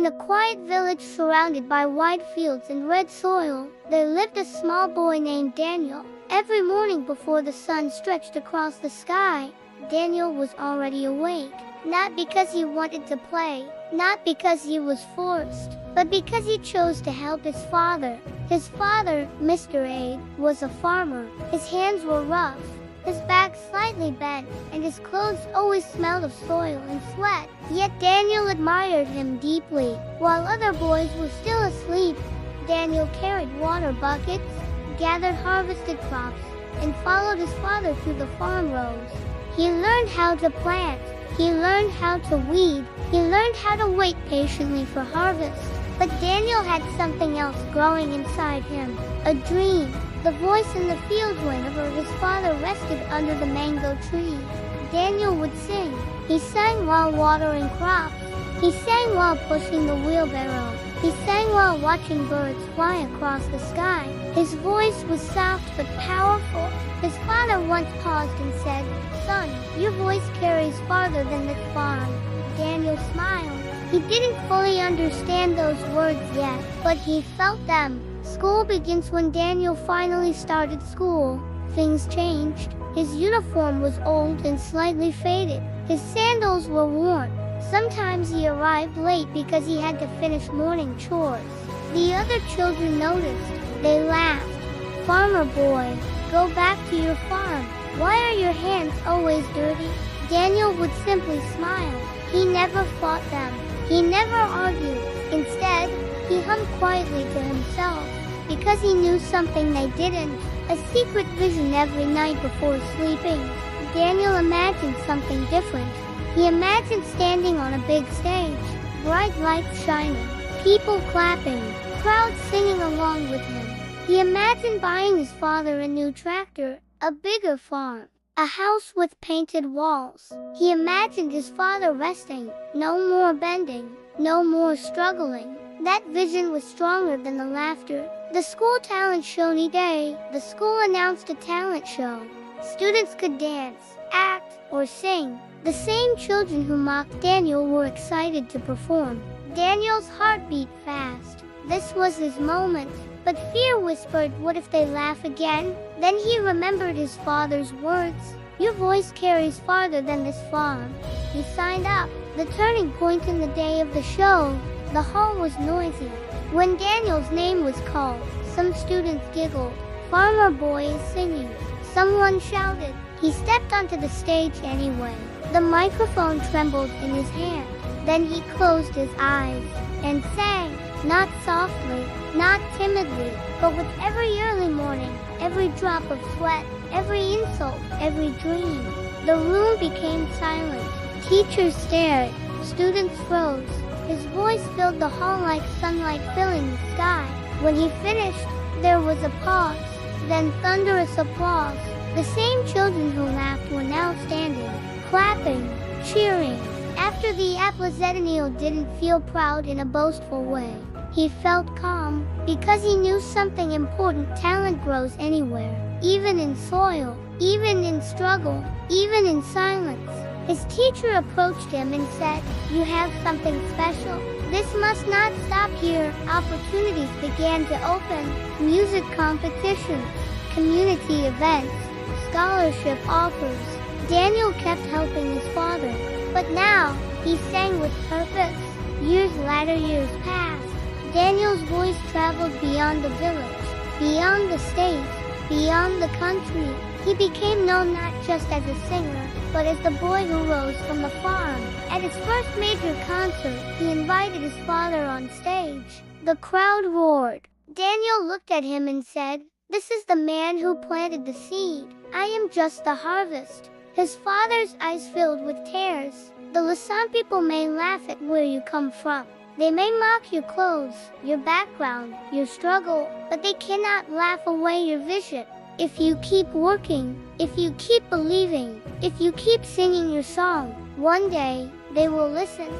In a quiet village surrounded by wide fields and red soil, there lived a small boy named Daniel. Every morning before the sun stretched across the sky, Daniel was already awake. Not because he wanted to play, not because he was forced, but because he chose to help his father. His father, Mr. Abe, was a farmer. His hands were rough, his back slightly bent, and his clothes always smelled of soil and sweat. Yet Daniel admired him deeply. While other boys were still asleep, Daniel carried water buckets, gathered harvested crops, and followed his father through the farm rows. He learned how to plant, he learned how to weed, he learned how to wait patiently for harvest. But Daniel had something else growing inside him, a dream. The voice in the field whenever his father rested under the mango tree. Daniel would sing. He sang while watering crops. He sang while pushing the wheelbarrow. He sang while watching birds fly across the sky. His voice was soft but powerful. His father once paused and said, "Son, your voice carries farther than this farm." Daniel smiled. He didn't fully understand those words yet, but he felt them. School begins when Daniel finally started school. Things changed. His uniform was old and slightly faded. His sandals were worn. Sometimes he arrived late because he had to finish morning chores. The other children noticed. They laughed. "Farmer boy, go back to your farm. Why are your hands always dirty?" Daniel would simply smile. He never fought them. He never argued. Instead, he hummed quietly to himself, because he knew something they didn't, a secret vision every night before sleeping. Daniel imagined something different. He imagined standing on a big stage, bright lights shining, people clapping, crowds singing along with him. He imagined buying his father a new tractor, a bigger farm, a house with painted walls. He imagined his father resting, no more bending, no more struggling. That vision was stronger than the laughter. The school talent show day, the school announced a talent show. Students could dance, act, or sing. The same children who mocked Daniel were excited to perform. Daniel's heart beat fast. This was his moment. But fear whispered, what if they laugh again? Then he remembered his father's words. Your voice carries farther than this farm. He signed up. The turning point in the day of the show, the hall was noisy. When Daniel's name was called, some students giggled. "Farmer boy is singing." Someone shouted. He stepped onto the stage anyway. The microphone trembled in his hand. Then he closed his eyes and sang, not softly, not timidly, but with every early morning, every drop of sweat, every insult, every dream. The room became silent. Teachers stared. Students froze. His voice filled the hall like sunlight filling the sky. When he finished, there was a pause, then thunderous applause. The same children who laughed were now standing, clapping, cheering. After the applause, Daniel didn't feel proud in a boastful way. He felt calm, because he knew something important. Talent grows anywhere, even in soil, even in struggle, even in silence. His teacher approached him and said, "You have something special. This must not stop here." Opportunities began to open. Music competitions, community events, scholarship offers. Daniel kept helping his father. But now, he sang with purpose. Years passed. Daniel's voice traveled beyond the village, beyond the state, beyond the country. He became known not just as a singer, but as the boy who rose from the farm. At his first major concert, he invited his father on stage. The crowd roared. Daniel looked at him and said, "This is the man who planted the seed. I am just the harvest." His father's eyes filled with tears. The Lasan people may laugh at where you come from. They may mock your clothes, your background, your struggle, but they cannot laugh away your vision. If you keep working, if you keep believing, if you keep singing your song, one day, they will listen.